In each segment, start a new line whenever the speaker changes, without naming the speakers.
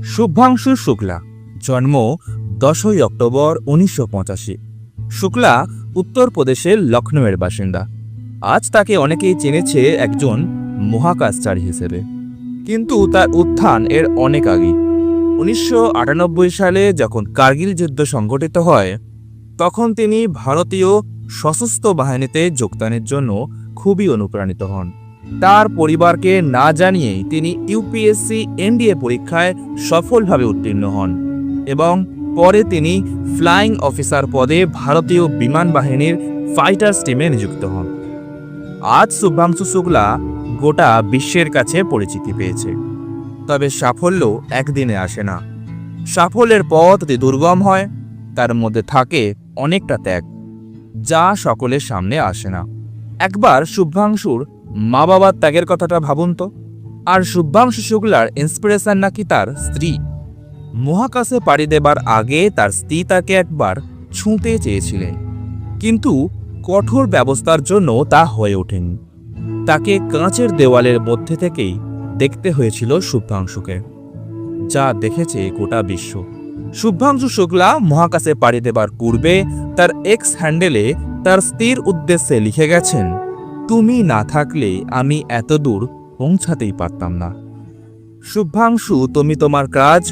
শুভ্রাংশু শুক্লা, জন্ম 10ই অক্টোবর 1985। শুক্লা উত্তরপ্রদেশের লখনৌয়ের বাসিন্দা। আজ তাকে অনেকেই চিনেছে একজন মহাকাশচারী হিসেবে, কিন্তু তার উত্থান এর অনেক আগে। 1998 সালে যখন কার্গিল যুদ্ধ সংঘটিত হয়, তখন তিনি ভারতীয় সশস্ত্র বাহিনীতে যোগদানের জন্য খুবই অনুপ্রাণিত হন। তার পরিবারকে না জানিয়েই তিনি ইউপিএসসি এনডিএ পরীক্ষায় সফলভাবে উত্তীর্ণ হন এবং পরে তিনি ফ্লাইং অফিসার পদে ভারতীয় বিমান বাহিনীর ফাইটার্স টিমে নিযুক্ত হন। আজ শুভ্রাংশু শুক্লা গোটা বিশ্বের কাছে পরিচিতি পেয়েছে। তবে সাফল্য একদিনে আসে না। সাফল্যের পথ অতি দুর্গম হয়, তার মধ্যে থাকে অনেকটা ত্যাগ, যা সকলের সামনে আসে না। একবার শুভ্রাংশুর মা বাবার ত্যাগের কথাটা ভাবুন তো। আর শুভ্রাংশু শুক্লার ইন্সপিরেশন নাকি তার স্ত্রী। মহাকাশে পাড়ি দেবার আগে তার স্ত্রী তাকে একবার ছুঁতে চেয়েছিলেন, কিন্তু কঠোর ব্যবস্থার জন্য তা হয়ে ওঠেনি। তাকে কাঁচের দেওয়ালের মধ্যে থেকেই দেখতে হয়েছিল শুভ্রাংশুকে, যা দেখেছে গোটা বিশ্ব। শুভ্রাংশু শুক্লা মহাকাশে পাড়ি দেবার পূর্বে তার এক্স হ্যান্ডেলে তার স্ত্রীর উদ্দেশ্যে লিখে গেছেন, তুমি না থাকলে আমি এত দূর পৌঁছাতেই পারতাম না। শুভ্রাংশু, তুমি তোমার কাজ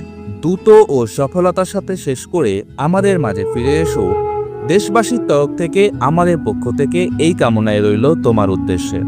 দ্রুত ও সফলতার সাথে শেষ করে আমাদের মাঝে ফিরে এসো। দেশবাসীর তরফ থেকে আমাদের পক্ষ থেকে এই কামনায় রইল তোমার উদ্দেশ্যে।